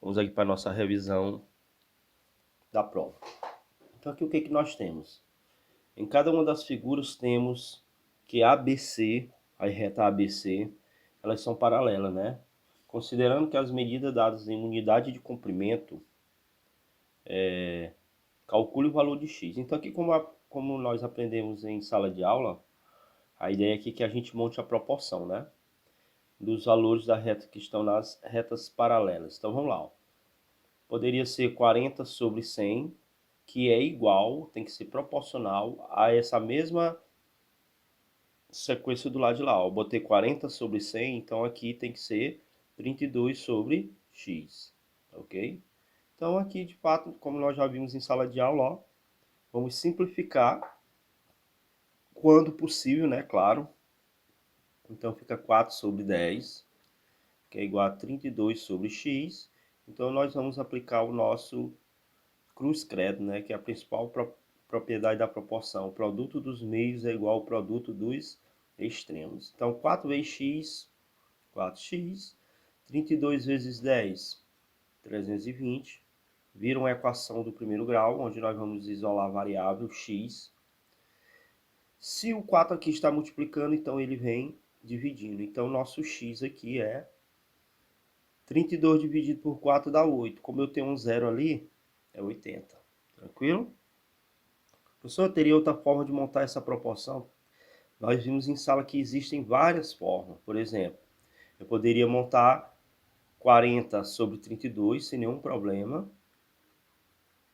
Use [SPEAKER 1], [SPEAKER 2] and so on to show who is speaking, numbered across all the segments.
[SPEAKER 1] Vamos aqui para a nossa revisão da prova. Então aqui o que nós temos? Em cada uma das figuras temos que ABC, a reta ABC, elas são paralelas, né? Considerando que as medidas dadas em unidade de comprimento, calcule o valor de x. Então aqui como nós aprendemos em sala de aula, a ideia aqui é que a gente monte a proporção, né? Dos valores da reta que estão nas retas paralelas. Então vamos lá. Ó. Poderia ser 40 sobre 100, que é igual, tem que ser proporcional a essa mesma sequência do lado de lá. Ó. Eu botei 40 sobre 100, então aqui tem que ser 32 sobre x, ok? Então aqui, de fato, como nós já vimos em sala de aula, ó, vamos simplificar quando possível, né? Claro. Então fica 4 sobre 10, que é igual a 32 sobre x. Então nós vamos aplicar o nosso cruz-credo, né? Que é a principal propriedade da proporção. O produto dos meios é igual ao produto dos extremos. Então 4 vezes x, 4x. 32 vezes 10, 320. Vira uma equação do primeiro grau, onde nós vamos isolar a variável x. Se o 4 aqui está multiplicando, então ele vem dividindo. Então, nosso x aqui é 32 dividido por 4 dá 8. Como eu tenho um zero ali, é 80. Tranquilo? Professor, teria outra forma de montar essa proporção? Nós vimos em sala que existem várias formas. Por exemplo, eu poderia montar 40 sobre 32 sem nenhum problema.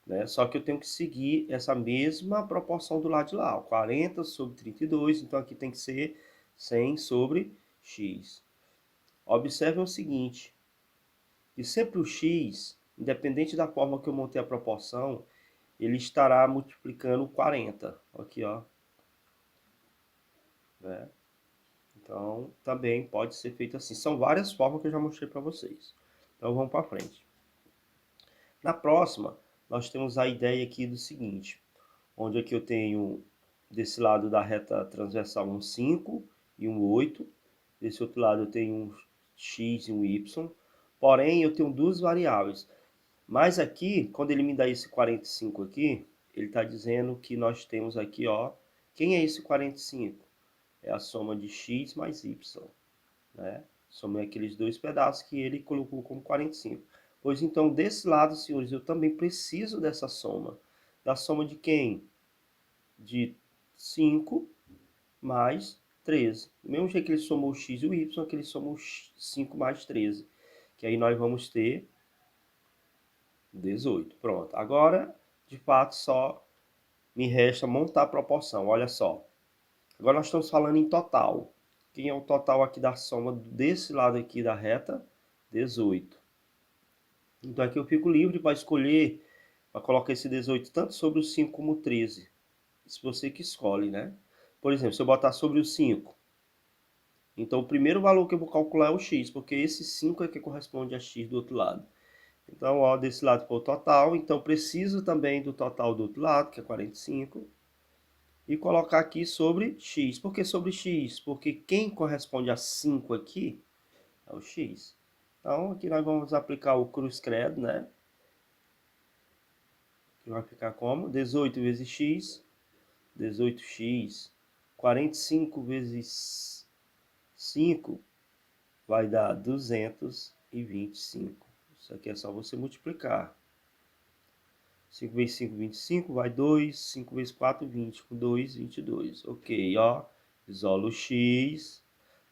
[SPEAKER 1] Né? Só que eu tenho que seguir essa mesma proporção do lado de lá. Ó. 40 sobre 32, então aqui tem que ser 100 sobre x. Observem o seguinte, que sempre o x, independente da forma que eu montei a proporção, ele estará multiplicando 40. Aqui, ó. Né? Então, também pode ser feito assim. São várias formas que eu já mostrei para vocês. Então, vamos para frente. Na próxima, nós temos a ideia aqui do seguinte, onde aqui eu tenho, desse lado da reta transversal, um 5 e um 8. Desse outro lado eu tenho um x e um y. Porém, eu tenho duas variáveis. Mas aqui, quando ele me dá esse 45 aqui, ele está dizendo que nós temos aqui, ó, quem é esse 45? É a soma de x mais y, né? Somei aqueles dois pedaços que ele colocou como 45. Pois então, desse lado, senhores, eu também preciso dessa soma. Da soma de quem? De 5 mais 13. Do mesmo jeito que ele somou o x e o y, que ele somou 5 mais 13. Que aí nós vamos ter 18. Pronto. Agora, de fato, só me resta montar a proporção. Olha só. Agora nós estamos falando em total. Quem é o total aqui da soma desse lado aqui da reta? 18. Então aqui eu fico livre para escolher, para colocar esse 18 tanto sobre o 5 como o 13. Se você que escolhe, né? Por exemplo, se eu botar sobre o 5, então o primeiro valor que eu vou calcular é o x, porque esse 5 é que corresponde a x do outro lado. Então, ó, desse lado foi o total, então preciso também do total do outro lado, que é 45, e colocar aqui sobre x. Por que sobre x? Porque quem corresponde a 5 aqui é o x. Então, aqui nós vamos aplicar o cruz-credo, né? Que vai ficar como? 18 vezes x, 18x, 45 vezes 5 vai dar 225. Isso aqui é só você multiplicar. 5 vezes 5, 25, vai 2. 5 vezes 4, 20. Com 2, 22. Ok, ó. Isola o x.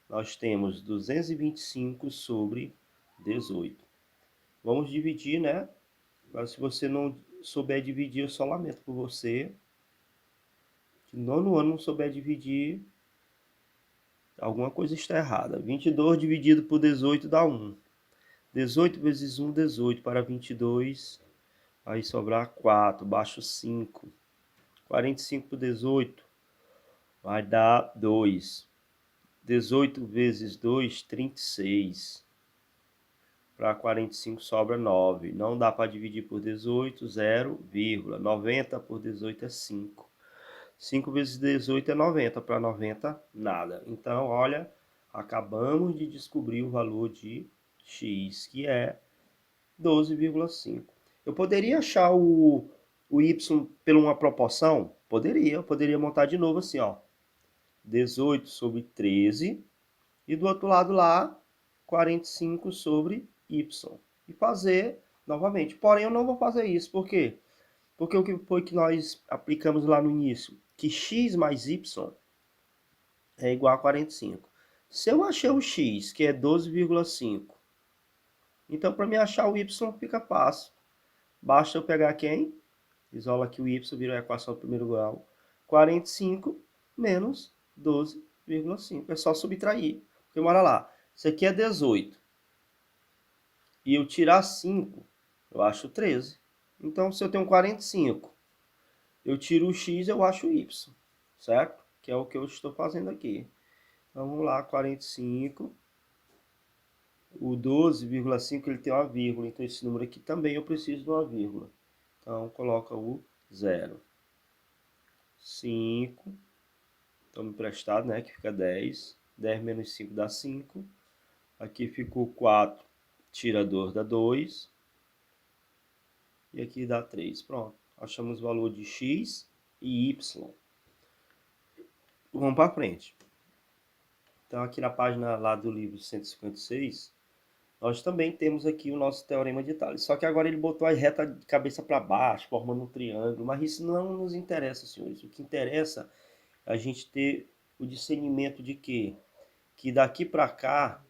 [SPEAKER 1] Nós temos 225 sobre 18. Vamos dividir, né? Mas se você não souber dividir, eu só lamento por você. Se no nono ano não souber dividir, alguma coisa está errada. 22 dividido por 18 dá 1. 18 vezes 1, 18 para 22. Aí sobrar 4, baixo 5. 45 por 18 vai dar 2. 18 vezes 2, 36. Para 45 sobra 9. Não dá para dividir por 18, 0, 90 por 18 é 5. 5 vezes 18 é 90. Para 90, nada. Então, olha, acabamos de descobrir o valor de x, que é 12,5. Eu poderia achar o y por uma proporção? Eu poderia montar de novo assim, ó. 18 sobre 13. E do outro lado lá, 45 sobre y. E fazer novamente. Porém, eu não vou fazer isso. Por quê? Porque o que foi que nós aplicamos lá no início? Que x mais y é igual a 45. Se eu achei o x, que é 12,5, então para mim achar o y fica fácil. Basta eu pegar quem? Isola aqui o y, vira a equação do primeiro grau. 45 menos 12,5. É só subtrair. Porque, bora lá. Isso aqui é 18. E eu tirar 5, eu acho 13. Então, se eu tenho 45, eu tiro o x, eu acho o y. Certo? Que é o que eu estou fazendo aqui. Então, vamos lá. 45. O 12,5 ele tem uma vírgula. Então, esse número aqui também eu preciso de uma vírgula. Então, coloca o 0. 5. Toma emprestado, né? Que fica 10. 10 menos 5 dá 5. Aqui ficou 4. Tira 2 dá 2. E aqui dá 3. Pronto. Achamos o valor de x e y. Vamos para frente. Então, aqui na página lá do livro 156, nós também temos aqui o nosso teorema de Tales. Só que agora ele botou a reta de cabeça para baixo, formando um triângulo. Mas isso não nos interessa, senhores. O que interessa é a gente ter o discernimento de que daqui para cá,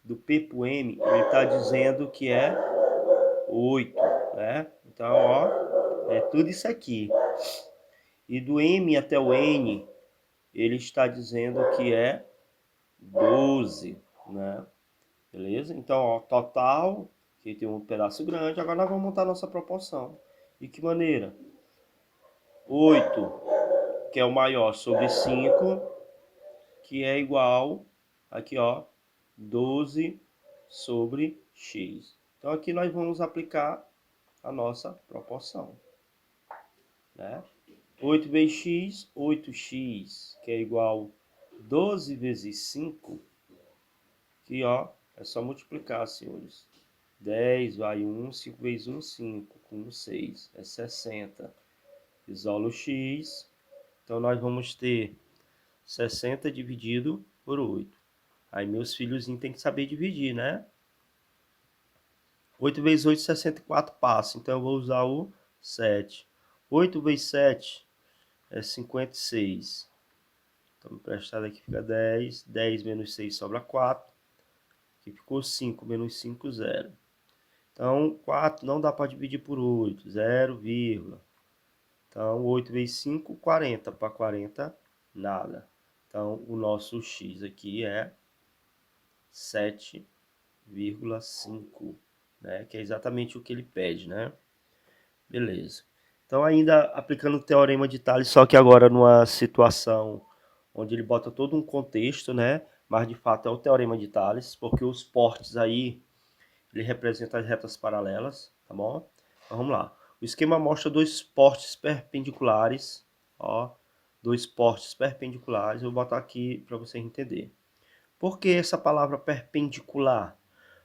[SPEAKER 1] do P para o M, ele está dizendo que é 8, né? Então, ó, é tudo isso aqui. E do M até o N, ele está dizendo que é 12, né? Beleza? Então, ó, total, que tem um pedaço grande. Agora nós vamos montar a nossa proporção. De que maneira? 8, que é o maior, sobre 5, que é igual, aqui ó, 12 sobre x. Então aqui nós vamos aplicar a nossa proporção, né? 8 vezes x, 8x, que é igual 12 vezes 5, que ó, é só multiplicar, senhores. 10 vai 1, 5 vezes 1, 5, com 6, é 60. Isola o x, então nós vamos ter 60 dividido por 8. Aí meus filhozinhos têm que saber dividir, né? 8 vezes 8, 64 passa. Então eu vou usar o 7. 8 vezes 7 é 56. Então emprestado aqui fica 10. 10 menos 6 sobra 4. Aqui ficou 5 menos 5, 0. Então 4 não dá para dividir por 8. 0, vírgula. Então 8 vezes 5, 40. Para 40, nada. Então o nosso x aqui é 7,5, né? Que é exatamente o que ele pede, né? Beleza. Então, ainda aplicando o teorema de Tales, só que agora numa situação onde ele bota todo um contexto, né? Mas de fato é o teorema de Tales, porque os portes aí, ele representa as retas paralelas, tá bom? Então, vamos lá. O esquema mostra dois portes perpendiculares, ó, dois portes perpendiculares. Eu vou botar aqui para você entender. Por que essa palavra perpendicular?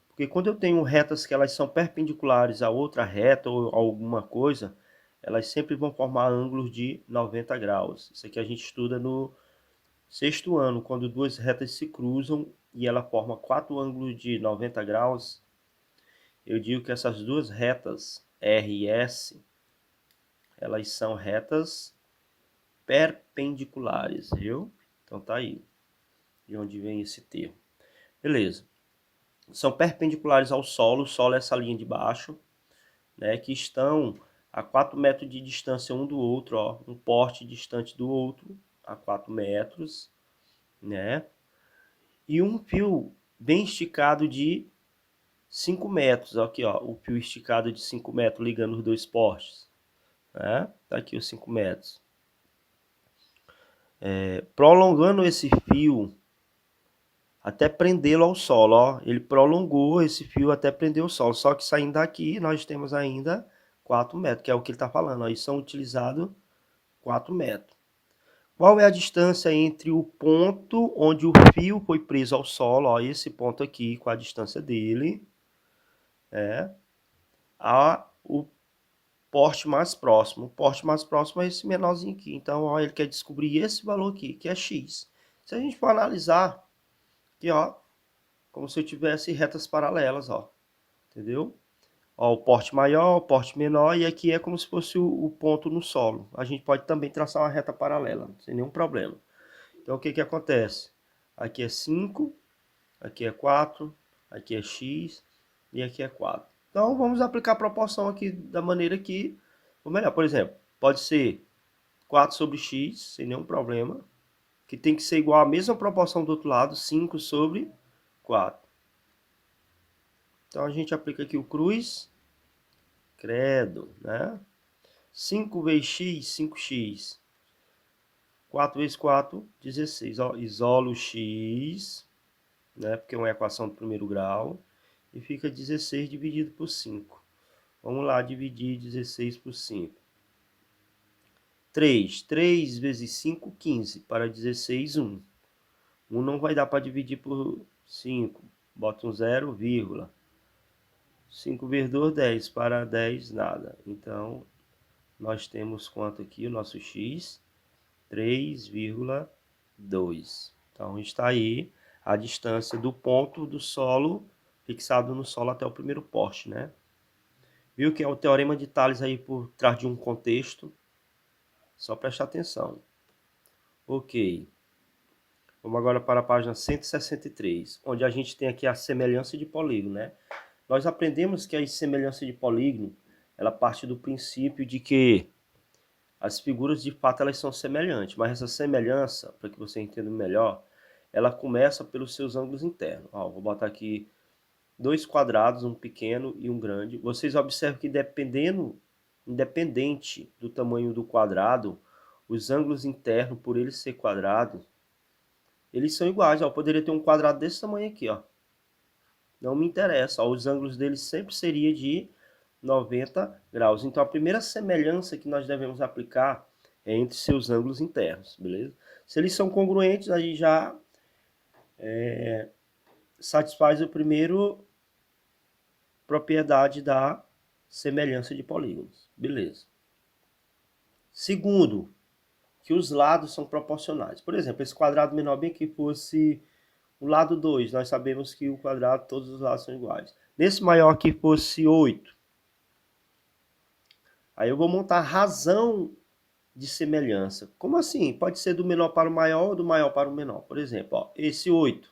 [SPEAKER 1] Porque quando eu tenho retas que elas são perpendiculares a outra reta ou alguma coisa, elas sempre vão formar ângulos de 90 graus. Isso aqui a gente estuda no sexto ano, quando duas retas se cruzam e ela forma 4 ângulos de 90 graus. Eu digo que essas duas retas, R e S, elas são retas perpendiculares, viu? Então tá aí, de onde vem esse termo. Beleza. São perpendiculares ao solo. O solo é essa linha de baixo, né, que estão a 4 metros de distância um do outro, ó, um porte distante do outro, a 4 metros, né, e um fio bem esticado de 5 metros, aqui ó, o fio esticado de 5 metros ligando os dois postes, né, tá aqui os 5 metros. Prolongando esse fio até prendê-lo ao solo, ó. Ele prolongou esse fio até prender o solo, só que saindo daqui nós temos ainda 4 metros, que é o que ele está falando, ó. E são utilizados 4 metros. Qual é a distância entre o ponto onde o fio foi preso ao solo, ó, esse ponto aqui, com a distância dele, o porte mais próximo. O porte mais próximo é esse menorzinho aqui. Então, ó, ele quer descobrir esse valor aqui, que é x. Se a gente for analisar, aqui, ó, como se eu tivesse retas paralelas, ó. Entendeu? Ó, o porte maior, o porte menor, e aqui é como se fosse o ponto no solo. A gente pode também traçar uma reta paralela, sem nenhum problema. Então, o que que acontece? Aqui é 5, aqui é 4, aqui é x e aqui é 4. Então, vamos aplicar a proporção aqui da maneira que, ou melhor, por exemplo, pode ser 4 sobre x, sem nenhum problema, que tem que ser igual à mesma proporção do outro lado, 5 sobre 4. Então, a gente aplica aqui o cruz, credo, né? 5 vezes x, 5x. 4 vezes 4, 16. Ó, isolo x, né? Porque é uma equação do primeiro grau. E fica 16 dividido por 5. Vamos lá dividir 16 por 5. 3. 3 vezes 5, 15. Para 16, 1. 1 não vai dar para dividir por 5. Bota um 0, vírgula. 5 vezes 2, 10. Para 10, nada. Então, nós temos quanto aqui? O nosso x? 3,2. Então, está aí a distância do ponto do solo, fixado no solo até o primeiro poste, né? Viu que é o teorema de Tales aí por trás de um contexto? Só prestar atenção. Ok. Vamos agora para a página 163, onde a gente tem aqui a semelhança de polígono, né? Nós aprendemos que a semelhança de polígono, ela parte do princípio de que as figuras de fato elas são semelhantes, mas essa semelhança, para que você entenda melhor, ela começa pelos seus ângulos internos. Ó, vou botar aqui dois quadrados, um pequeno e um grande. Vocês observam que independente do tamanho do quadrado, os ângulos internos, por eles ser quadrados, eles são iguais. Ó, eu poderia ter um quadrado desse tamanho aqui, ó. Não me interessa. Ó, os ângulos deles sempre seria de 90 graus. Então, a primeira semelhança que nós devemos aplicar é entre seus ângulos internos, beleza? Se eles são congruentes, aí já satisfaz o primeiro propriedade da semelhança de polígonos, beleza? Segundo, que os lados são proporcionais. Por exemplo, esse quadrado menor bem que fosse o lado 2, nós sabemos que o quadrado, todos os lados são iguais. Nesse maior que fosse 8, aí eu vou montar a razão de semelhança. Como assim? Pode ser do menor para o maior ou do maior para o menor. Por exemplo, ó, esse 8.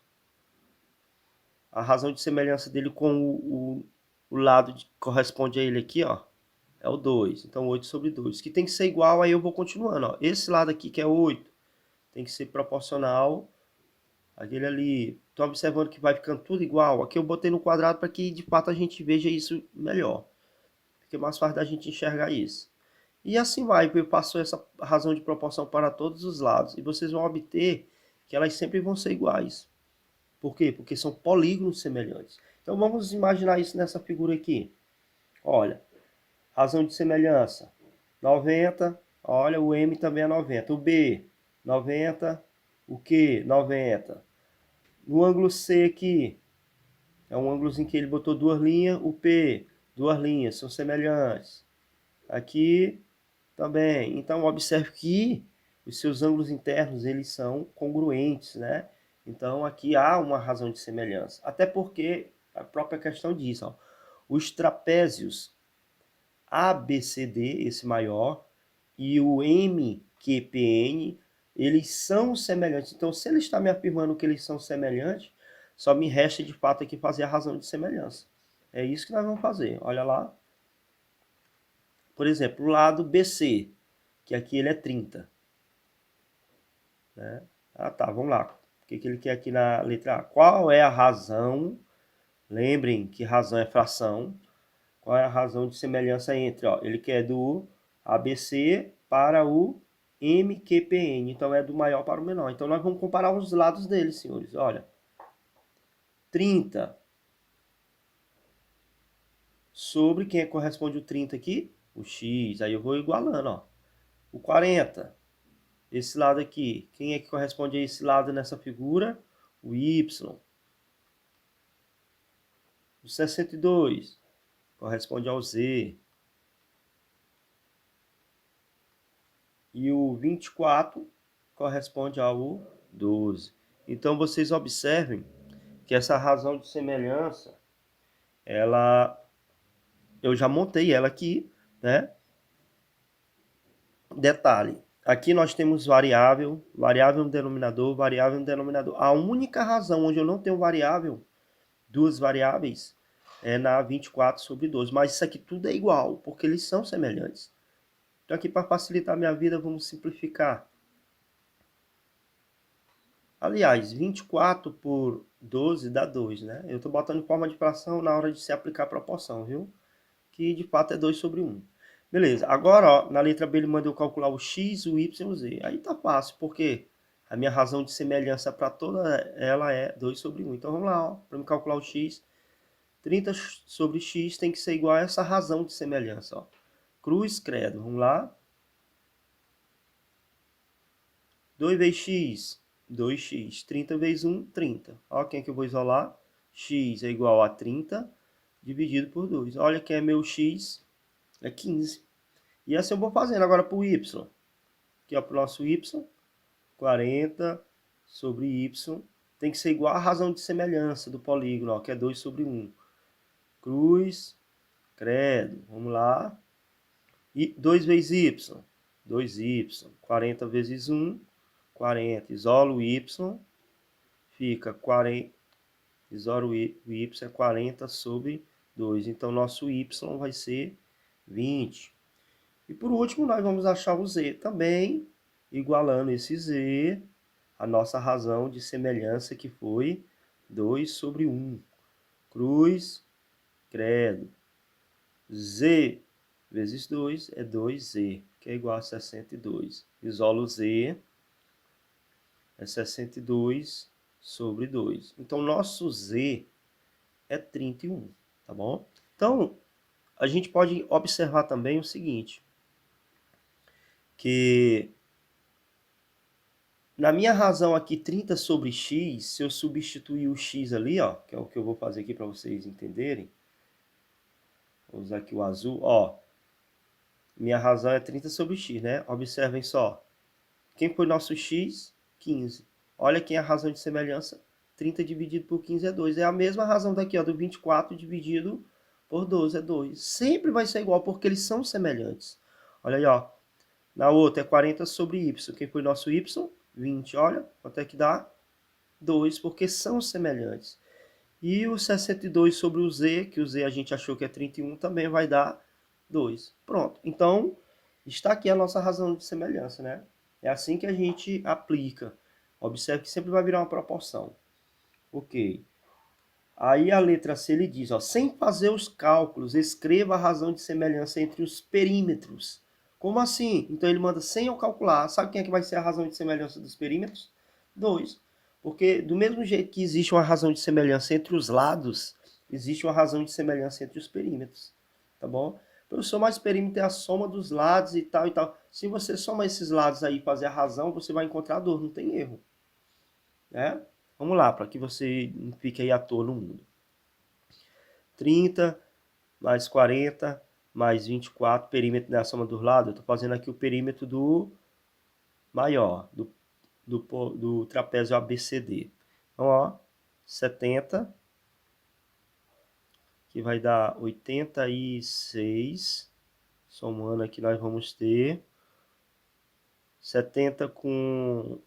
[SPEAKER 1] A razão de semelhança dele com o lado que corresponde a ele aqui, ó, é o 2. Então, 8 sobre 2. Que tem que ser igual, aí eu vou continuando. Ó. Esse lado aqui, que é 8, tem que ser proporcional àquele ali. Estou observando que vai ficando tudo igual. Aqui eu botei no quadrado para que, de fato, a gente veja isso melhor. Fica mais fácil da gente enxergar isso. E assim vai, eu passo essa razão de proporção para todos os lados. E vocês vão obter que elas sempre vão ser iguais. Por quê? Porque são polígonos semelhantes. Então vamos imaginar isso nessa figura aqui. Olha, razão de semelhança, 90. Olha, o M também é 90. O B, 90. O Q, 90. No ângulo C aqui, é um ângulozinho que ele botou duas linhas. O P, duas linhas, são semelhantes. Aqui também. Então, observe que os seus ângulos internos, eles são congruentes, né? Então, aqui há uma razão de semelhança. Até porque a própria questão diz, ó, os trapézios ABCD, esse maior, e o MQPN, eles são semelhantes. Então, se ele está me afirmando que eles são semelhantes, só me resta de fato aqui fazer a razão de semelhança. É isso que nós vamos fazer. Olha lá. Por exemplo, o lado BC, que aqui ele é 30. Né? Ah, tá, vamos lá. O que ele quer aqui na letra A? Qual é a razão? Lembrem que razão é fração. Qual é a razão de semelhança entre? Ó, ele quer do ABC para o MQPN. Então, é do maior para o menor. Então, nós vamos comparar os lados deles, senhores. Olha, 30 sobre quem corresponde o 30 aqui? O X. Aí eu vou igualando, ó. O 40. Esse lado aqui, quem é que corresponde a esse lado nessa figura? O Y. O 62. corresponde ao Z. E o 24 corresponde ao 12. Então, vocês observem que essa razão de semelhança, eu já montei ela aqui, né? Detalhe, aqui nós temos variável, variável no denominador, variável no denominador. A única razão onde eu não tenho variável, duas variáveis, é na 24 sobre 12. Mas isso aqui tudo é igual, porque eles são semelhantes. Então aqui, para facilitar a minha vida, vamos simplificar. Aliás, 24 por 12 dá 2, né? Eu estou botando em forma de fração na hora de se aplicar a proporção, viu? Que de fato é 2 sobre 1. Beleza, agora ó, na letra B ele manda eu calcular o x, o y e o z. Aí tá fácil, porque a minha razão de semelhança para toda ela é 2 sobre 1. Então vamos lá, para me calcular o x, 30 sobre x tem que ser igual a essa razão de semelhança. Ó. Cruz, credo, vamos lá. 2 vezes x, 2x. 30 vezes 1, 30. Ó, quem é que eu vou isolar? X é igual a 30 dividido por 2. Olha quem é meu x, é 15. E assim eu vou fazendo agora para o y. Aqui ó, para o nosso y, 40 sobre y tem que ser igual à razão de semelhança do polígono, ó, que é 2 sobre 1. Cruz, credo, vamos lá. E 2 vezes y, 2y. 40 vezes 1, 40. Isola o y, fica 40. Isola o y é 40 sobre 2. Então, nosso y vai ser 20. E por último, nós vamos achar o z também, igualando esse z, a nossa razão de semelhança que foi 2 sobre 1. Cruz, credo. Z vezes 2 é 2z, que é igual a 62. Isolo z, é 62 sobre 2. Então, nosso z é 31, tá bom? Então, a gente pode observar também o seguinte, que na minha razão aqui, 30 sobre x, se eu substituir o x ali, ó, que é o que eu vou fazer aqui para vocês entenderem, vou usar aqui o azul, ó, minha razão é 30 sobre x, né? Observem só, quem foi nosso x? 15. Olha quem é a razão de semelhança, 30 dividido por 15 é 2. É a mesma razão daqui, ó, do 24 dividido por 12 é 2. Sempre vai ser igual, porque eles são semelhantes. Olha aí, ó, na outra é 40 sobre y. Quem foi nosso y? 20. Olha, quanto é que dá? 2, porque são semelhantes. E o 62 sobre o z, que o z a gente achou que é 31, também vai dar 2. Pronto. Então, está aqui a nossa razão de semelhança, né? É assim que a gente aplica. Observe que sempre vai virar uma proporção. Ok. Aí a letra C ele diz, ó, sem fazer os cálculos, escreva a razão de semelhança entre os perímetros. Como assim? Então ele manda sem eu calcular. Sabe quem é que vai ser a razão de semelhança dos perímetros? 2. Porque do mesmo jeito que existe uma razão de semelhança entre os lados, existe uma razão de semelhança entre os perímetros. Tá bom? Professor, mas perímetro é a soma dos lados e tal e tal. Se você somar esses lados aí e fazer a razão, você vai encontrar dor, não tem erro. Né? Vamos lá, para que você não fique aí à toa no mundo. 30 mais 40 mais 24, perímetro da soma dos lados. Eu estou fazendo aqui o perímetro do maior, do trapézio ABCD. Então, ó, 70, que vai dar 86. Somando aqui, nós vamos ter 70 com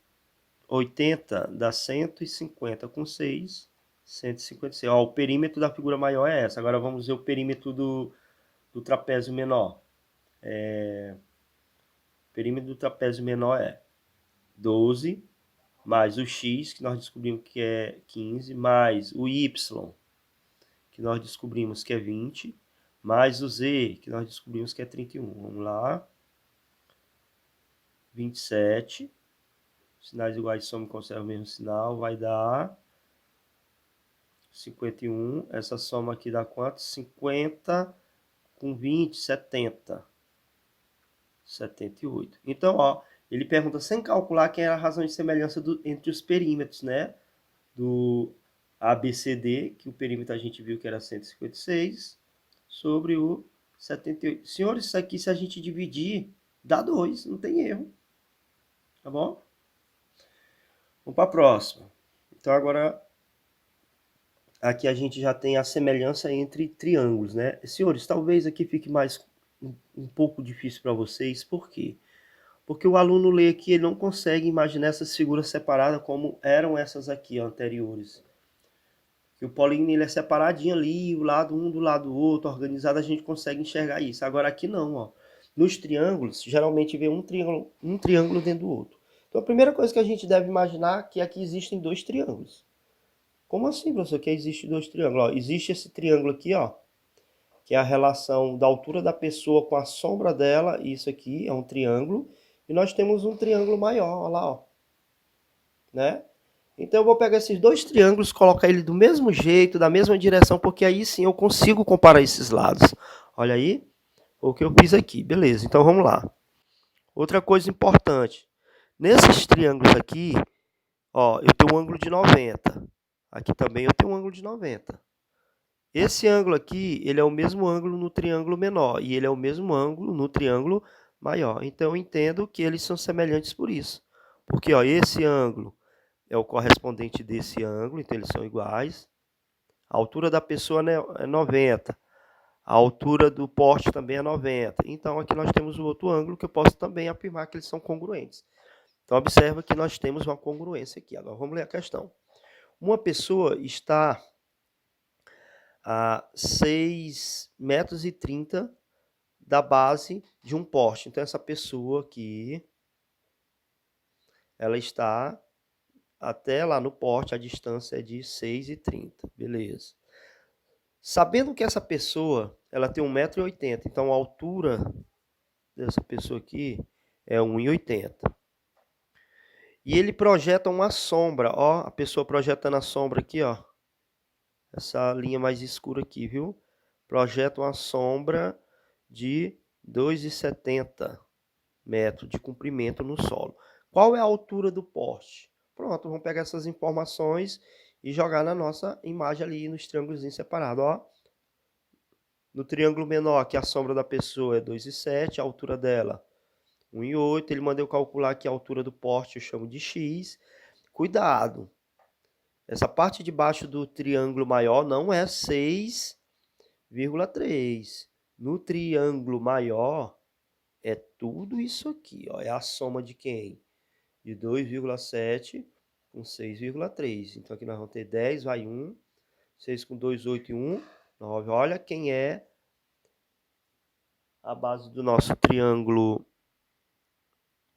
[SPEAKER 1] 80 dá 150 com 6, 156. Ó, o perímetro da figura maior é essa. Agora vamos ver o perímetro do trapézio menor. O perímetro do trapézio menor é 12, mais o x, que nós descobrimos que é 15, mais o y, que nós descobrimos que é 20, mais o z, que nós descobrimos que é 31. Vamos lá. 27. Sinais iguais de soma conservam o mesmo sinal. Vai dar 51. Essa soma aqui dá quanto? 50 com 20, 70. 78. Então, ó, ele pergunta sem calcular quem é a razão de semelhança entre os perímetros, né? Do ABCD, que o perímetro a gente viu que era 156, sobre o 78. Senhores, isso aqui se a gente dividir, dá 2, não tem erro. Tá bom? Vamos para a próxima. Então agora aqui a gente já tem a semelhança entre triângulos, né? Senhores, talvez aqui fique mais um pouco difícil para vocês, por quê? Porque o aluno lê aqui, ele não consegue imaginar essas figuras separadas como eram essas aqui ó, anteriores. Que o polígono ele é separadinho ali, o lado um do lado do outro, organizado, a gente consegue enxergar isso. Agora aqui não, ó. Nos triângulos, geralmente vê um triângulo dentro do outro. Então a primeira coisa que a gente deve imaginar é que aqui existem dois triângulos. Como assim, professor, que existe dois triângulos? Ó, existe esse triângulo aqui, ó, que é a relação da altura da pessoa com a sombra dela, isso aqui é um triângulo, e nós temos um triângulo maior, ó lá, ó, né? Então eu vou pegar esses dois triângulos, colocar ele do mesmo jeito, da mesma direção, porque aí sim eu consigo comparar esses lados. Olha aí o que eu fiz aqui, beleza, então vamos lá. Outra coisa importante, nesses triângulos aqui, ó, eu tenho um ângulo de 90, aqui também eu tenho um ângulo de 90. Esse ângulo aqui, ele é o mesmo ângulo no triângulo menor, e ele é o mesmo ângulo no triângulo maior. Então, eu entendo que eles são semelhantes por isso. Porque, ó, esse ângulo é o correspondente desse ângulo, então eles são iguais. A altura da pessoa é 90. A altura do poste também é 90. Então, aqui nós temos o outro ângulo, que eu posso também afirmar que eles são congruentes. Então, observa que nós temos uma congruência aqui. Agora, vamos ler a questão. Uma pessoa está a 6,30 metros da base de um poste. Então, essa pessoa aqui, ela está até lá no poste, a distância é de 6,30, beleza. Sabendo que essa pessoa, ela tem 1,80 m, então a altura dessa pessoa aqui é 1,80 m. E ele projeta uma sombra, ó, a pessoa projetando a sombra aqui, ó. Essa linha mais escura aqui, viu? Projeta uma sombra de 2,70 metros de comprimento no solo. Qual é a altura do poste? Pronto, vamos pegar essas informações e jogar na nossa imagem ali nos triângulos separados, ó. No triângulo menor, que a sombra da pessoa é 2,7, a altura dela 1,8. Ele mandou calcular que a altura do poste eu chamo de x. Cuidado, essa parte de baixo do triângulo maior não é 6,3. No triângulo maior é tudo isso aqui, ó. É a soma de quem? De 2,7 com 6,3. Então aqui nós vamos ter 10, vai 1, 6 com 2, 8 e 1, 9. Olha quem é a base do nosso triângulo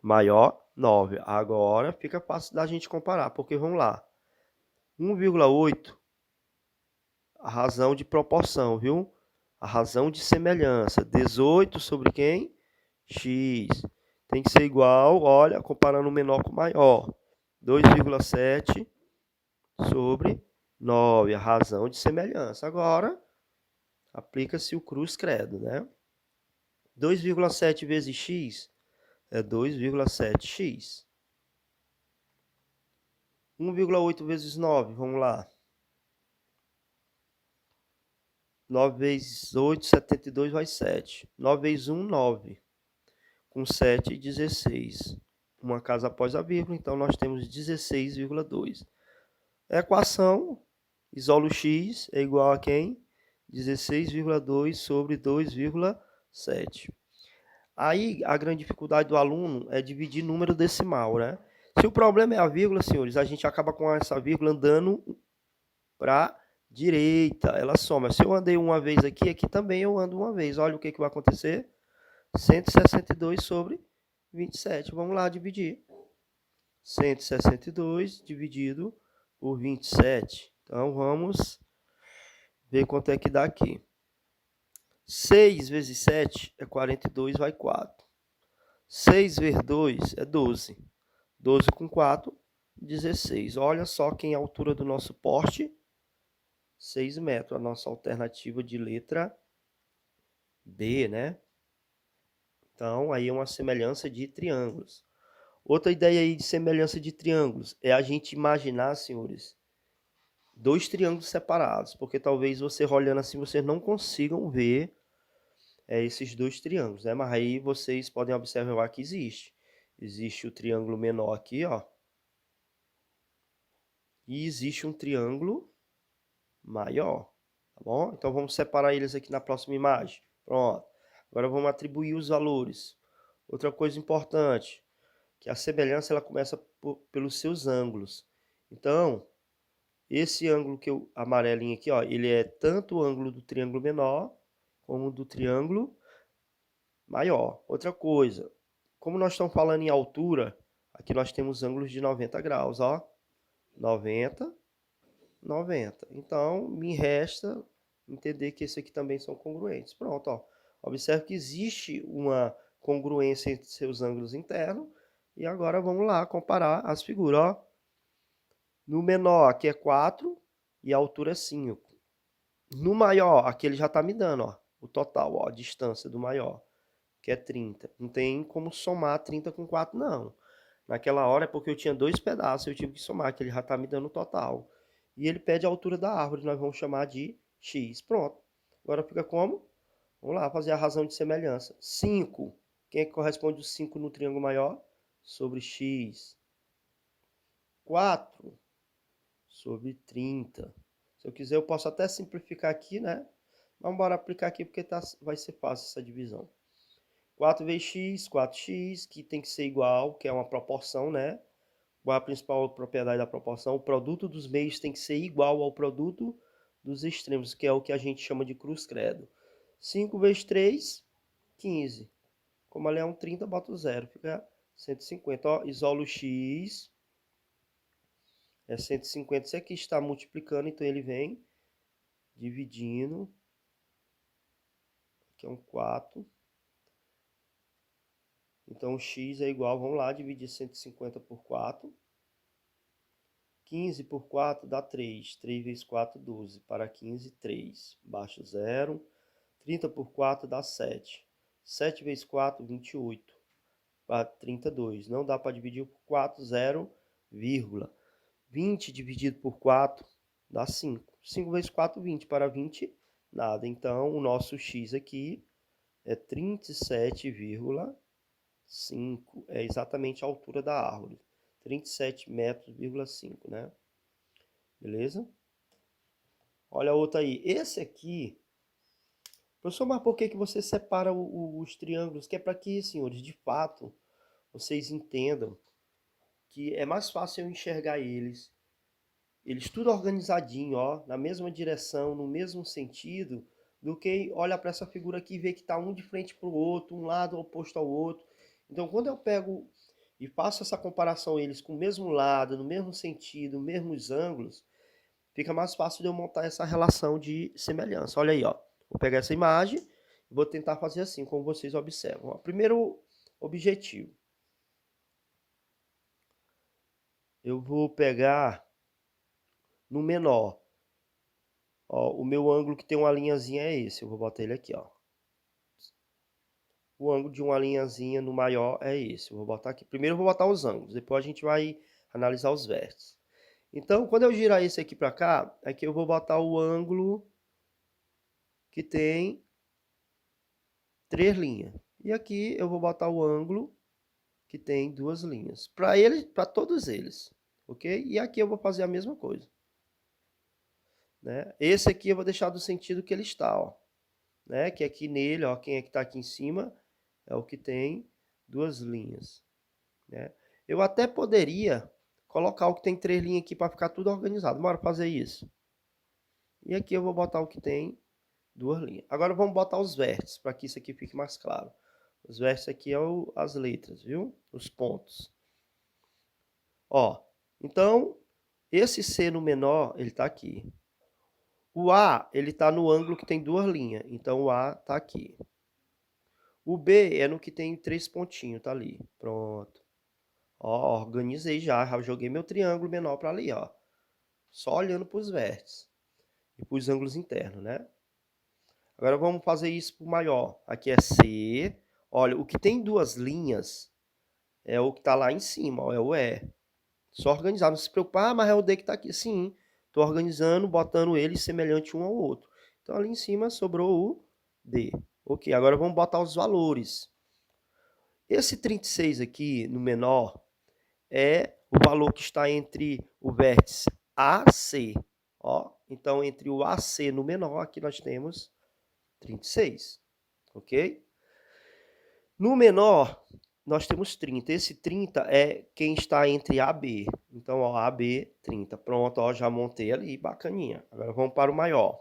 [SPEAKER 1] maior, 9. Agora fica fácil da gente comparar, porque vamos lá. 1,8, a razão de proporção, viu? A razão de semelhança. 18 sobre quem? X. Tem que ser igual, olha, comparando o menor com o maior. 2,7 sobre 9, a razão de semelhança. Agora, aplica-se o cruz credo, né? 2,7 vezes x é 2,7x. 1,8 vezes 9, vamos lá. 9 vezes 8, 72 vai 7. 9 vezes 1, 9. Com 7, 16. Uma casa após a vírgula, então nós temos 16,2. A equação, isolo x é igual a quem? 16,2 sobre 2,7. Aí, a grande dificuldade do aluno é dividir número decimal, né? Se o problema é a vírgula, senhores, a gente acaba com essa vírgula andando para a direita. Ela soma. Se eu andei uma vez aqui, aqui também eu ando uma vez. Olha o que vai acontecer. 162 sobre 27. Vamos lá dividir. 162 dividido por 27. Então, vamos ver quanto é que dá aqui. 6 vezes 7 é 42, vai 4. 6 vezes 2 é 12. 12 com 4, 16. Olha só quem é a altura do nosso poste. 6 metros, a nossa alternativa de letra B, né? Então, aí é uma semelhança de triângulos. Outra ideia aí de semelhança de triângulos é a gente imaginar, senhores, dois triângulos separados, porque talvez você olhando assim, vocês não consigam ver esses dois triângulos, né? Mas aí vocês podem observar que existe. Existe o triângulo menor aqui, ó. E existe um triângulo maior, tá bom? Então vamos separar eles aqui na próxima imagem. Pronto. Agora vamos atribuir os valores. Outra coisa importante, que a semelhança ela começa pelos seus ângulos. Então, esse ângulo que eu amarelinho aqui, ó, ele é tanto o ângulo do triângulo menor como do triângulo maior. Outra coisa, como nós estamos falando em altura, aqui nós temos ângulos de 90 graus, ó. 90, 90. Então, me resta entender que esses aqui também são congruentes. Pronto, ó. Observe que existe uma congruência entre seus ângulos internos. E agora vamos lá comparar as figuras, ó. No menor, aqui é 4 e a altura é 5. No maior, aqui ele já está me dando, ó, o total, ó, a distância do maior, que é 30. Não tem como somar 30 com 4, não. Naquela hora é porque eu tinha dois pedaços, eu tive que somar, que ele já está me dando o total. E ele pede a altura da árvore, nós vamos chamar de x. Pronto. Agora fica como? Vamos lá, fazer a razão de semelhança. 5. Quem é que corresponde o 5 no triângulo maior? Sobre x. 4 sobre 30. Se eu quiser, eu posso até simplificar aqui, né? Vamos embora aplicar aqui porque vai ser fácil essa divisão. 4 vezes x, 4x, que tem que ser igual, que é uma proporção, né? Qual é a principal propriedade da proporção? O produto dos meios tem que ser igual ao produto dos extremos, que é o que a gente chama de cruz-credo. 5 vezes 3, 15. Como ali é um 30, bota o 0, fica 150. Ó, isolo o x, é 150. Isso aqui está multiplicando, então ele vem dividindo. Aqui é um 4. Então, o x é igual, vamos lá, dividir 150 por 4. 15 por 4 dá 3. 3 vezes 4, 12. Para 15, 3. Baixa 0. 30 por 4 dá 7. 7 vezes 4, 28. Para 32. Não dá para dividir por 4, 0, vírgula. 20 dividido por 4 dá 5. 5 vezes 4, 20. Para 20, nada. Então, o nosso x aqui é 37,5. É exatamente a altura da árvore. 37 metros, 5, né? Beleza? Olha a outra aí. Esse aqui... Professor, mas por que você separa os triângulos? Que é para que, senhores, de fato, vocês entendam que é mais fácil eu enxergar eles tudo organizadinho, ó, na mesma direção, no mesmo sentido, do que olhar para essa figura aqui e ver que está um de frente para o outro, um lado oposto ao outro. Então, quando eu pego e faço essa comparação eles com o mesmo lado, no mesmo sentido, mesmos ângulos, fica mais fácil de eu montar essa relação de semelhança. Olha aí, ó. Vou pegar essa imagem e vou tentar fazer assim, como vocês observam. Ó. Primeiro objetivo. Eu vou pegar no menor. Ó, o meu ângulo que tem uma linhazinha é esse. Eu vou botar ele aqui, ó. O ângulo de uma linhazinha no maior é esse. Eu vou botar aqui. Primeiro eu vou botar os ângulos, depois a gente vai analisar os vértices. Então, quando eu girar esse aqui para cá, aqui eu vou botar o ângulo que tem 3 linhas. E aqui eu vou botar o ângulo que tem 2 linhas. Para todos eles, ok? E aqui eu vou fazer a mesma coisa. Né? Esse aqui eu vou deixar do sentido que ele está, ó. Né? Que aqui nele, ó, quem é que está aqui em cima é o que tem 2 linhas. Né? Eu até poderia colocar o que tem 3 linhas aqui para ficar tudo organizado. Bora fazer isso. E aqui eu vou botar o que tem 2 linhas. Agora vamos botar os vértices, para que isso aqui fique mais claro. Os vértices aqui é as letras, viu? Os pontos. Ó, então, esse C no menor, ele está aqui. O A, ele está no ângulo que tem 2 linhas. Então, o A está aqui. O B é no que tem 3 pontinhos, tá ali. Pronto. Ó, organizei já joguei meu triângulo menor para ali, ó. Só olhando para os vértices. E para os ângulos internos, né? Agora vamos fazer isso para o maior. Aqui é C. Olha, o que tem 2 linhas é o que está lá em cima, ó, é o E. Só organizar, não se preocupar, mas é o D que está aqui. Sim, Estou organizando, botando eles semelhante um ao outro. Então, ali em cima sobrou o D. Ok, agora vamos botar os valores. Esse 36 aqui, no menor, é o valor que está entre o vértice AC. Ó, então, entre o AC no menor, aqui nós temos 36. Ok? No menor, nós temos 30. Esse 30 é quem está entre A e B. Então, ó, AB, 30. Pronto, ó, já montei ali, bacaninha. Agora vamos para o maior.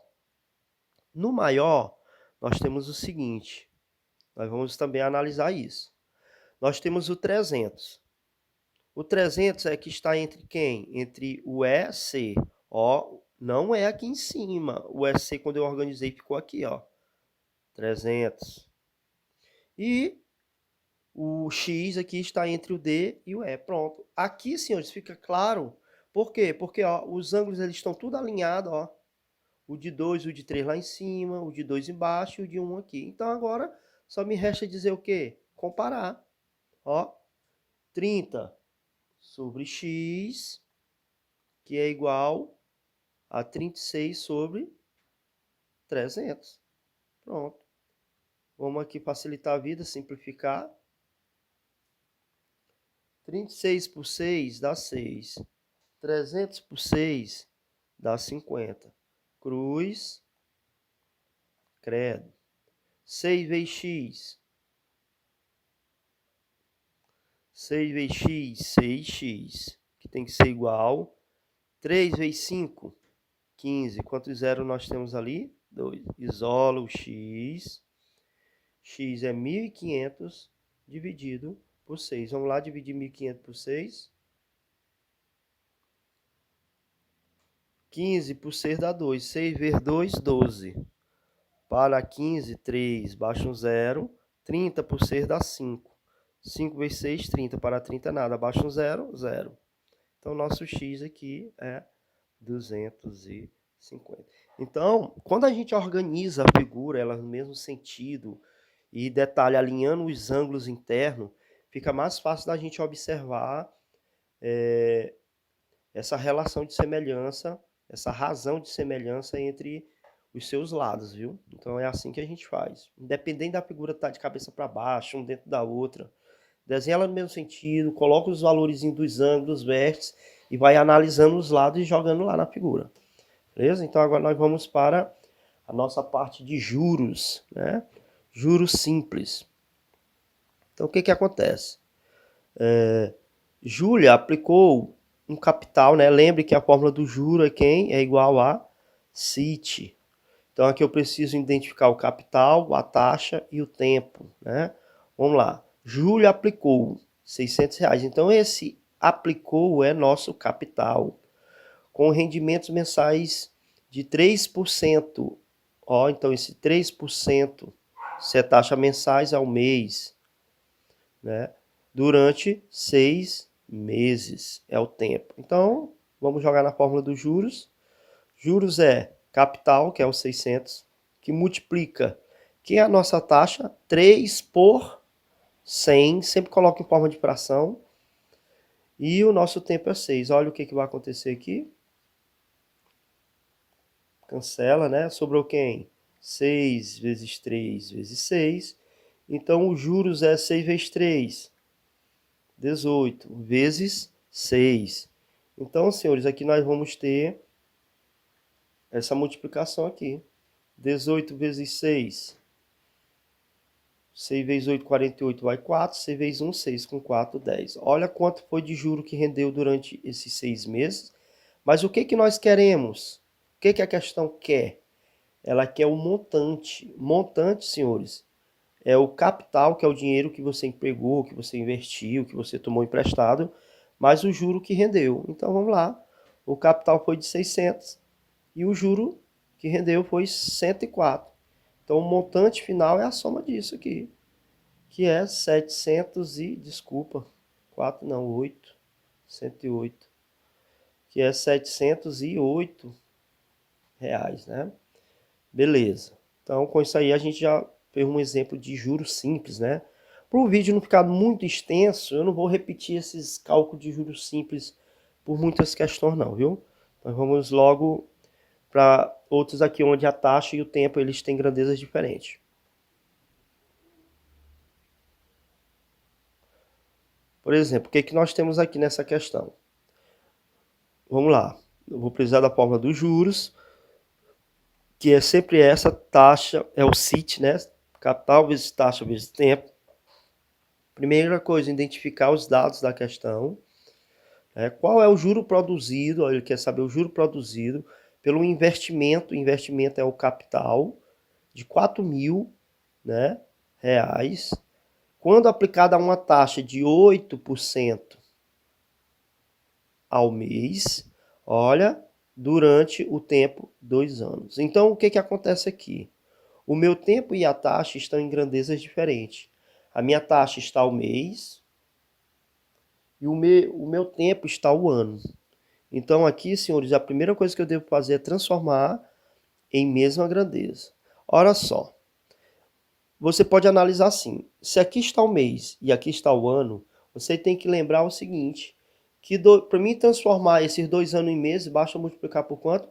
[SPEAKER 1] No maior, nós temos o seguinte. Nós vamos também analisar isso. Nós temos o 300. O 300 é que está entre quem? Entre o E e C. Ó, não é aqui em cima. O EC, quando eu organizei, ficou aqui, ó. 300. E o X aqui está entre o D e o E. Pronto. Aqui, senhores, fica claro. Por quê? Porque ó, os ângulos eles estão tudo alinhados. Ó. O de 2, o de 3 lá em cima, o de 2 embaixo e o de 1 aqui. Então, agora, só me resta dizer o quê? Comparar. Ó, 30 sobre X, que é igual a 36 sobre 300. Pronto. Vamos aqui facilitar a vida, simplificar. 36 por 6 dá 6. 300 por 6 dá 50. Cruz, credo. 6 vezes x. 6 vezes x, 6x. Que tem que ser igual. 3 vezes 5, 15. Quantos zeros nós temos ali? 2. Isola o x. X é 1.500 dividido por 6. Vamos lá, dividir 1.500 por 6. 15 por 6 dá 2. 6 vezes 2, 12. Para 15, 3, baixa um 0. 30 por 6 dá 5. 5 vezes 6, 30. Para 30, nada. Baixa um 0, 0. Então, nosso x aqui é 250. Então, quando a gente organiza a figura, ela no mesmo sentido, e detalhe, alinhando os ângulos internos, fica mais fácil da gente observar essa relação de semelhança, essa razão de semelhança entre os seus lados, viu? Então é assim que a gente faz. Independente da figura estar de cabeça para baixo, um dentro da outra, desenha ela no mesmo sentido, coloca os valores dos ângulos, dos vértices e vai analisando os lados e jogando lá na figura. Beleza? Então agora nós vamos para a nossa parte de juros, né? Juros simples. Então o que acontece? Júlia aplicou um capital, né? Lembre que a fórmula do juro é quem? É igual a CIT. Então aqui eu preciso identificar o capital, a taxa e o tempo, né? Vamos lá. Júlia aplicou R$600. Então esse aplicou é nosso capital. Com rendimentos mensais de 3%. Ó, então esse 3%, se é taxa mensais ao mês, né? Durante 6 meses é o tempo. Então, vamos jogar na fórmula dos juros. Juros é capital, que é os 600, que multiplica, que é a nossa taxa, 3 por 100, sempre coloca em forma de fração, e o nosso tempo é 6. Olha o que vai acontecer aqui. Cancela, né? Sobrou quem? 6 vezes 3 vezes 6. Então, os juros é 6 vezes 3, 18, vezes 6. Então, senhores, aqui nós vamos ter essa multiplicação aqui. 18 vezes 6. 6 vezes 8, 48, vai 4. 6 vezes 1, 6. Com 4, 10. Olha quanto foi de juro que rendeu durante esses 6 meses. Mas o que nós queremos? O que a questão quer? Ela quer o montante. Montante, senhores, é o capital, que é o dinheiro que você empregou, que você investiu, que você tomou emprestado, mais o juro que rendeu. Então, vamos lá. O capital foi de 600 e o juro que rendeu foi 104. Então, o montante final é a soma disso aqui, que é 700 e, desculpa, 4 não, 8, 108, que é 708 reais, né? Beleza. Então, com isso aí, a gente já fez um exemplo de juros simples, né? Para o vídeo não ficar muito extenso, eu não vou repetir esses cálculos de juros simples por muitas questões não, viu? Nós vamos logo para outros aqui onde a taxa e o tempo eles têm grandezas diferentes. Por exemplo, o que nós temos aqui nessa questão? Vamos lá. Eu vou precisar da fórmula dos juros, que é sempre essa taxa, é o CIT, né? Capital vezes taxa vezes tempo. Primeira coisa, identificar os dados da questão. Qual é o juro produzido? Ele quer saber o juro produzido pelo investimento. O investimento é o capital de 4.000, né, reais. Quando aplicada a uma taxa de 8% ao mês, olha, durante o tempo 2 anos. Então, o que acontece aqui? O meu tempo e a taxa estão em grandezas diferentes. A minha taxa está ao mês e o meu tempo está ao ano. Então, aqui, senhores, a primeira coisa que eu devo fazer é transformar em mesma grandeza. Ora só, você pode analisar assim, se aqui está o mês e aqui está o ano, você tem que lembrar o seguinte, que para mim transformar esses 2 anos em meses, basta multiplicar por quanto?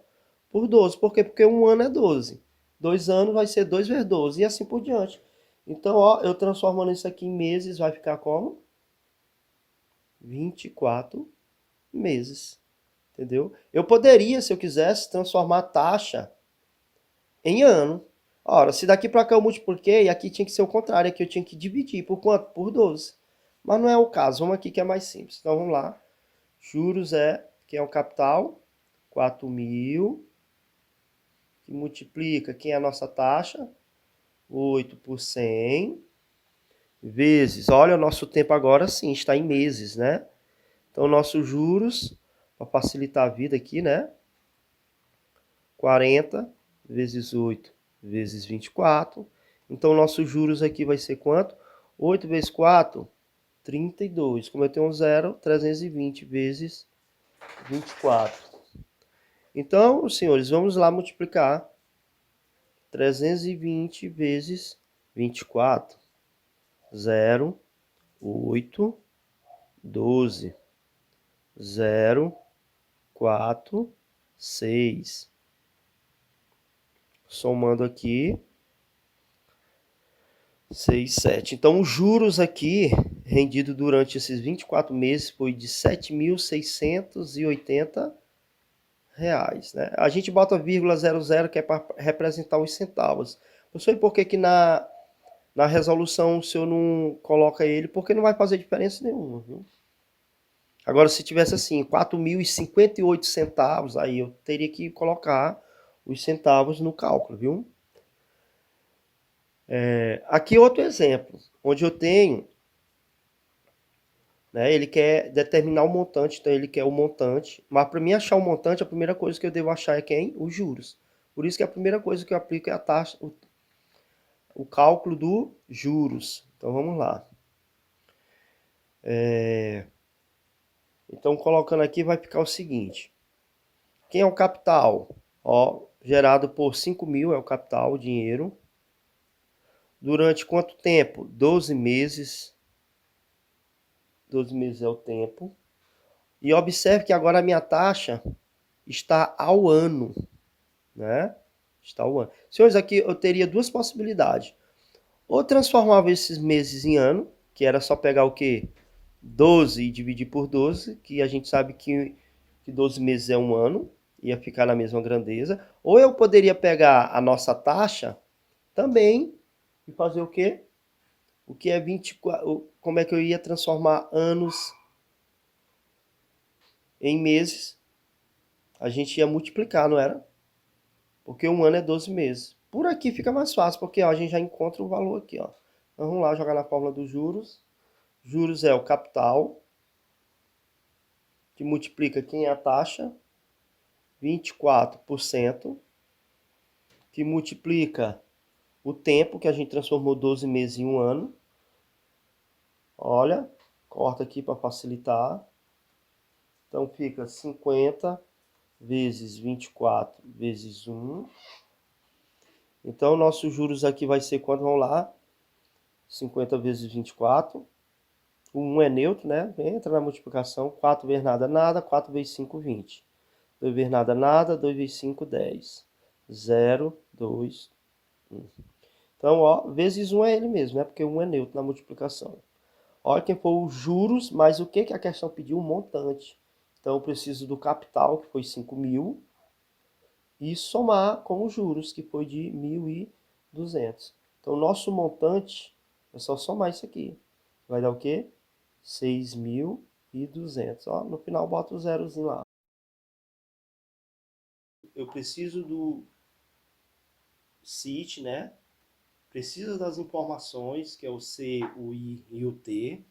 [SPEAKER 1] Por 12. Por quê? Porque um ano é 12. 2 anos vai ser 2 vezes 12 e assim por diante. Então, ó, eu transformando isso aqui em meses, vai ficar como? 24 meses. Entendeu? Eu poderia, se eu quisesse, transformar a taxa em ano. Ora, se daqui para cá eu multipliquei, aqui tinha que ser o contrário, aqui eu tinha que dividir. Por quanto? Por 12. Mas não é o caso, vamos aqui que é mais simples. Então vamos lá. Juros que é o capital, 4.000, que multiplica, quem é a nossa taxa? 8 por 100, vezes, olha, o nosso tempo agora sim, está em meses, né? Então, nossos juros, para facilitar a vida aqui, né? 40 vezes 8 vezes 24. Então, nossos juros aqui vai ser quanto? 8 vezes 4, 32. Como eu tenho um zero, 320 vezes 24. Então, senhores, vamos lá multiplicar 320 vezes 24. 0, 8, 12. 0, 4, 6. Somando aqui, 6, 7. Então, os juros aqui, rendido durante esses 24 meses, foi de R$ 7.680. Né? A gente bota vírgula 00, que é para representar os centavos. Não sei por que na resolução o senhor não coloca ele, porque não vai fazer diferença nenhuma, viu? Agora, se tivesse assim, 4.058 centavos, aí eu teria que colocar os centavos no cálculo, viu? Aqui outro exemplo, onde eu tenho, né, ele quer determinar o montante, então ele quer o montante, mas para mim achar o montante, a primeira coisa que eu devo achar é quem? Os juros. Por isso que a primeira coisa que eu aplico é a taxa, o cálculo dos juros. Então vamos lá. Então colocando aqui vai ficar o seguinte. Quem é o capital? Ó, gerado por 5.000 é o capital, o dinheiro. Durante quanto tempo? 12 meses. 12 meses é o tempo. E observe que agora a minha taxa está ao ano, né? Está ao ano. Senhores, aqui eu teria duas possibilidades. Ou transformava esses meses em ano, que era só pegar o quê? 12 e dividir por 12, que a gente sabe que 12 meses é um ano, ia ficar na mesma grandeza. Ou eu poderia pegar a nossa taxa também e fazer o quê? O que é 24, como é que eu ia transformar anos em meses? A gente ia multiplicar, não era? Porque um ano é 12 meses. Por aqui fica mais fácil, porque ó, a gente já encontra o valor aqui, ó. Então, vamos lá jogar na fórmula dos juros. Juros é o capital, que multiplica quem é a taxa, 24%, que multiplica o tempo, que a gente transformou 12 meses em um ano. Olha, corta aqui para facilitar. Então fica 50 vezes 24 vezes 1. Então, nossos juros aqui vai ser quanto? Vamos lá. 50 vezes 24. O 1 é neutro, né? Entra na multiplicação. 4 vezes nada, nada. 4 vezes 5, 20. 2 vezes nada, nada. 2 vezes 5, 10. 0, 2, 1. Então, ó, vezes 1 é ele mesmo, né? Porque 1 é neutro na multiplicação. Olha quem foi os juros, mas o que a questão pediu? Um montante. Então, eu preciso do capital, que foi 5.000, e somar com os juros, que foi de 1.200. Então, o nosso montante, é só somar isso aqui. Vai dar o quê? 6.200. Ó, no final, bota o zerozinho lá. Eu preciso do CIT, né? Preciso das informações, que é o C, o I e o T.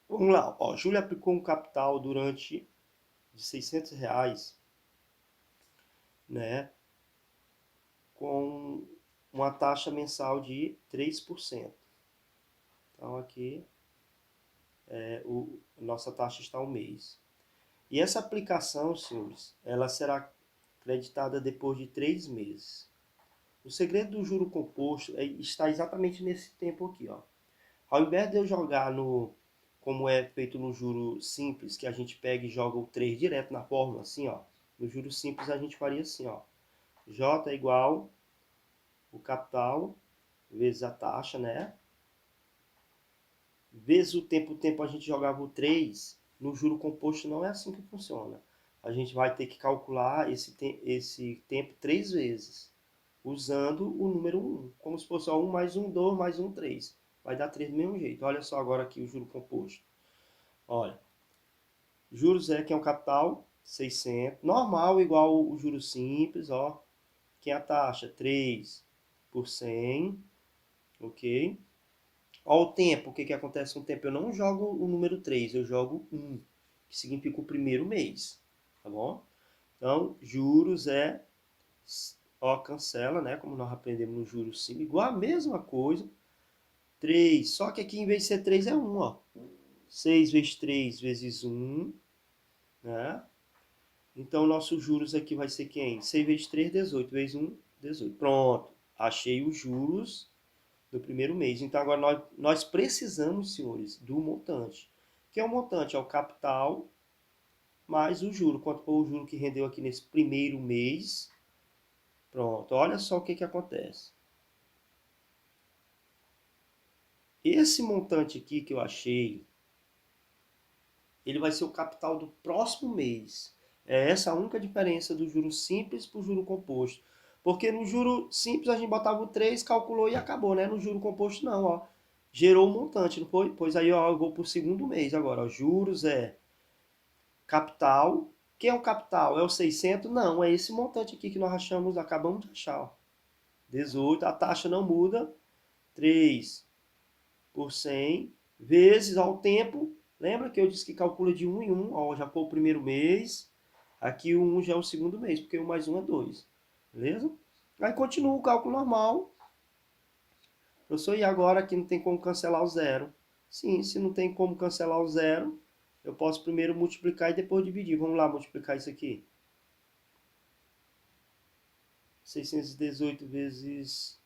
[SPEAKER 1] Vamos lá, ó, Júlia aplicou um capital durante de R$ 600, né, com uma taxa mensal de 3%. Então aqui nossa taxa está ao mês. E essa aplicação, senhores, ela será creditada depois de 3 meses. O segredo do juro composto está exatamente nesse tempo aqui, ó. Ao invés de eu jogar como é feito no juro simples, que a gente pega e joga o 3 direto na fórmula, assim, ó. No juro simples a gente faria assim, ó. J é igual o capital vezes a taxa, né? Vezes o tempo a gente jogava o 3. No juro composto não é assim que funciona. A gente vai ter que calcular esse tempo 3 vezes, usando o número 1, como se fosse 1 mais 1, 2 mais 1, 3. Vai dar 3 do mesmo jeito. Olha só agora aqui o juro composto. Olha, juros é que é o capital, 600. Normal igual o juro simples, ó. Que é a taxa, 3 por 100, ok? Ó o tempo, o que acontece com o tempo? Eu não jogo o número 3, eu jogo 1, que significa o primeiro mês, tá bom? Então, juros é, ó, cancela, né? Como nós aprendemos no juros simples, igual a mesma coisa. 3, só que aqui em vez de ser 3 é 1, ó. 6 vezes 3 vezes 1, né? Então, nossos juros aqui vai ser quem? 6 vezes 3, 18. Vezes 1, 18. Pronto. Achei os juros do primeiro mês. Então, agora nós precisamos, senhores, do montante. O que é o montante? É o capital mais o juro. Quanto foi o juro que rendeu aqui nesse primeiro mês? Pronto. Olha só o que acontece. Esse montante aqui que eu achei, ele vai ser o capital do próximo mês. É essa a única diferença do juro simples para o juro composto. Porque no juro simples a gente botava o 3, calculou e acabou, né? No juro composto não, ó. Gerou um montante, não foi? Pois aí, ó, eu vou para o segundo mês agora, ó. Juros é capital. Quem é o capital? É o 600? Não, é esse montante aqui que nós achamos, acabamos de achar, ó. 18, a taxa não muda. 3 por 100 vezes ao tempo. Lembra que eu disse que calcula de 1 em 1, ó, já foi o primeiro mês, aqui o 1 já é o segundo mês, porque 1 mais 1 é 2, beleza? Aí continua o cálculo normal. Professor, e agora aqui não tem como cancelar o zero? Sim, se não tem como cancelar o zero, eu posso primeiro multiplicar e depois dividir. Vamos lá multiplicar isso aqui. 618 vezes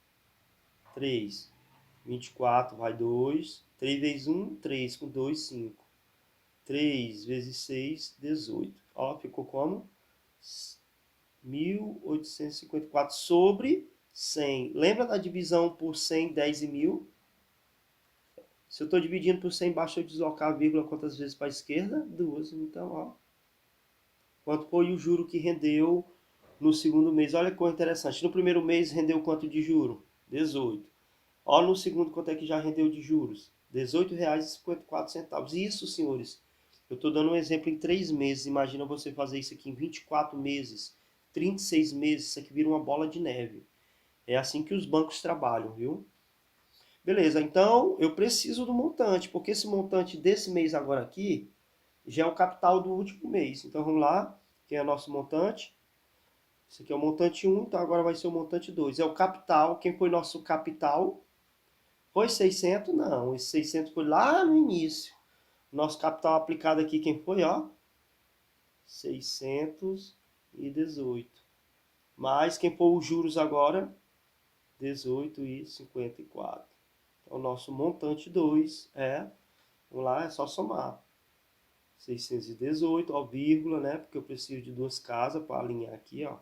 [SPEAKER 1] 3, 24, vai 2. 3 vezes 1, 3, com 2, 5. 3 vezes 6, 18. Ó, ficou como? 1.854 sobre 100. Lembra da divisão por 100, 10 e 1.000? Se eu estou dividindo por 100, basta eu deslocar a vírgula quantas vezes para a esquerda? 2. Então, ó. Quanto foi o juro que rendeu no segundo mês? Olha que coisa interessante. No primeiro mês rendeu quanto de juro? 18. Ó, no segundo, quanto é que já rendeu de juros? R$18,54. Isso, senhores, eu estou dando um exemplo em 3 meses. Imagina você fazer isso aqui em 24 meses, 36 meses. Isso aqui vira uma bola de neve. É assim que os bancos trabalham, viu? Beleza, então eu preciso do montante, porque esse montante desse mês agora aqui já é o capital do último mês. Então vamos lá, quem é o nosso montante? Esse aqui é o montante 1, então agora vai ser o montante 2. É o capital, quem foi nosso capital? Foi 600? Não, esse 600 foi lá no início. Nosso capital aplicado aqui, quem foi, ó? 618. Mais quem for os juros agora? 18,54. Então, o nosso montante 2 é, vamos lá, é só somar. 618, ó, vírgula, né? Porque eu preciso de duas casas para alinhar aqui, ó.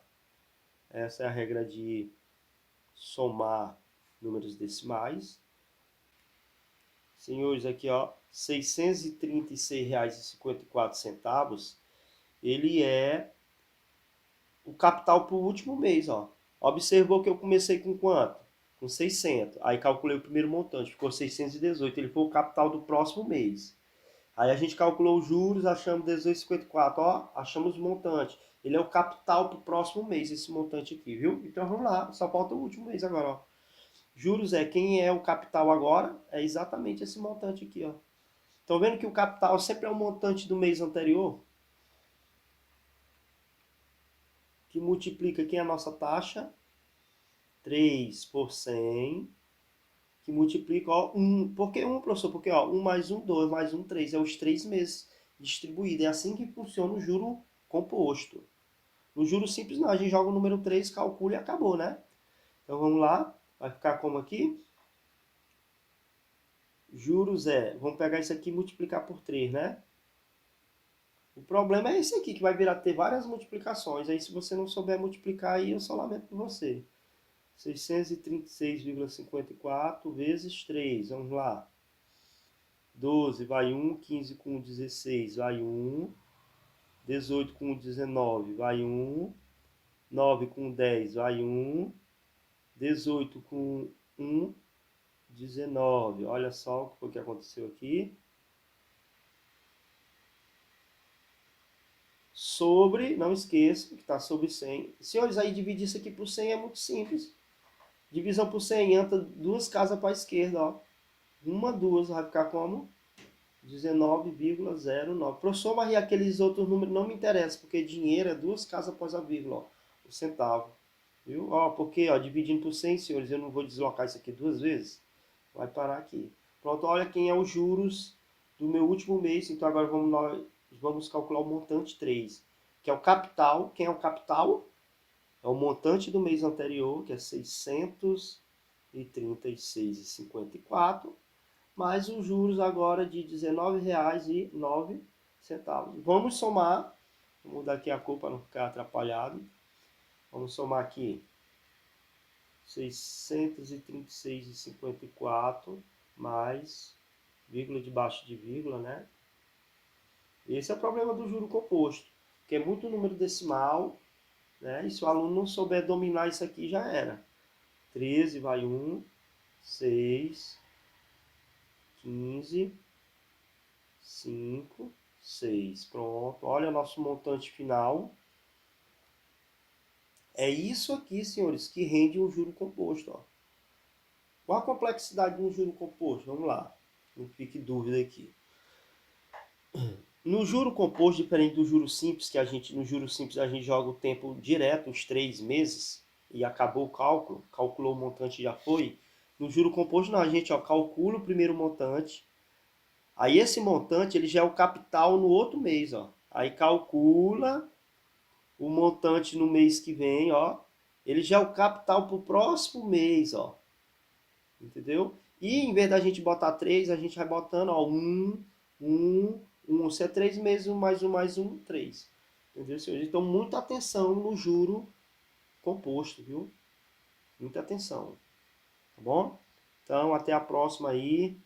[SPEAKER 1] Essa é a regra de somar números decimais. Senhores, aqui, ó, R$ 636,54, ele é o capital para o último mês, ó. Observou que eu comecei com quanto? Com 600. Aí calculei o primeiro montante, ficou 618. Ele foi o capital do próximo mês. Aí a gente calculou os juros, achamos 18,54. Ó, achamos o montante. Ele é o capital para o próximo mês, esse montante aqui, viu? Então vamos lá, só falta o último mês agora, ó. Juros é quem é o capital agora, é exatamente esse montante aqui, ó. Estão vendo que o capital sempre é o montante do mês anterior? Que multiplica aqui a nossa taxa, 3 por 100, que multiplica, ó, 1. Por que 1, professor? Porque, ó, 1 mais 1, 2, mais 1, 3. É os 3 meses distribuídos. É assim que funciona o juro composto. No juro simples, não. A gente joga o número 3, calcula e acabou, né? Então, vamos lá. Vai ficar como aqui? Juros é... Vamos pegar isso aqui e multiplicar por 3, né? O problema é esse aqui, que vai virar ter várias multiplicações. Aí, se você não souber multiplicar, aí eu só lamento por você. 636,54 vezes 3. Vamos lá. 12 vai 1, 15 com 16 vai 1, 18 com 19 vai 1, 9 com 10 vai 1, 18 com 1, 19. Olha só o que foi que aconteceu aqui. Sobre, não esqueça que está sobre 100. Senhores, aí dividir isso aqui por 100 é muito simples. Divisão por 100 entra duas casas para a esquerda, ó. Uma, duas, vai ficar como? 19,09. Professor, mas e aqueles outros números não me interessam, porque dinheiro é duas casas após a vírgula, ó, o centavo. Viu? Ó, porque, ó, dividindo por 100, senhores, eu não vou deslocar isso aqui duas vezes. Vai parar aqui. Pronto, olha quem é os juros do meu último mês. Então agora vamos calcular o montante 3, que é o capital. Quem é o capital? É o montante do mês anterior, que é 636,54, mais os juros agora de R$ 19,09. Vamos somar, vou mudar aqui a cor para não ficar atrapalhado. Vamos somar aqui 636,54 mais vírgula debaixo de vírgula, né? Esse é o problema do juro composto, que é muito número decimal, né? E se o aluno não souber dominar isso aqui, já era. 13 vai 1, 6, 15, 5, 6. Pronto. Olha o nosso montante final. É isso aqui, senhores, que rende um juro composto. Ó. Qual a complexidade de um juro composto? Vamos lá. Não fique dúvida aqui. No juro composto, diferente do juro simples, que no juro simples a gente joga o tempo direto, os 3 meses, e acabou o cálculo, calculou o montante e já foi. No juro composto não, a gente calcula o primeiro montante, aí esse montante ele já é o capital no outro mês, ó. Aí calcula o montante no mês que vem, ó. Ele já é o capital para o próximo mês, ó. Entendeu? E em vez da gente botar 3, a gente vai botando, ó, 1, 1, 1. Se é 3 meses, 1 mais 1, 3. Entendeu, senhores? Então, muita atenção no juro composto, viu? Muita atenção. Tá bom? Então, até a próxima aí.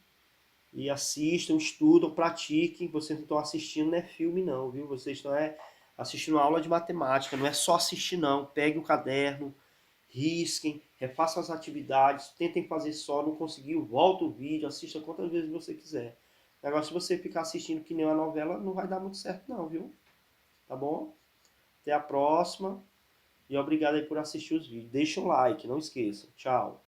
[SPEAKER 1] E assistam, estudam, pratiquem. Vocês não estão assistindo, não é filme não, viu? Vocês estão assistindo aula de matemática. Não é só assistir não. Pegue o caderno, risquem, refaçam as atividades, tentem fazer só, não conseguiu, volta o vídeo, assista quantas vezes você quiser. Agora, se você ficar assistindo que nem uma novela, não vai dar muito certo não, viu? Tá bom? Até a próxima. E obrigado aí por assistir os vídeos. Deixa um like, não esqueça. Tchau.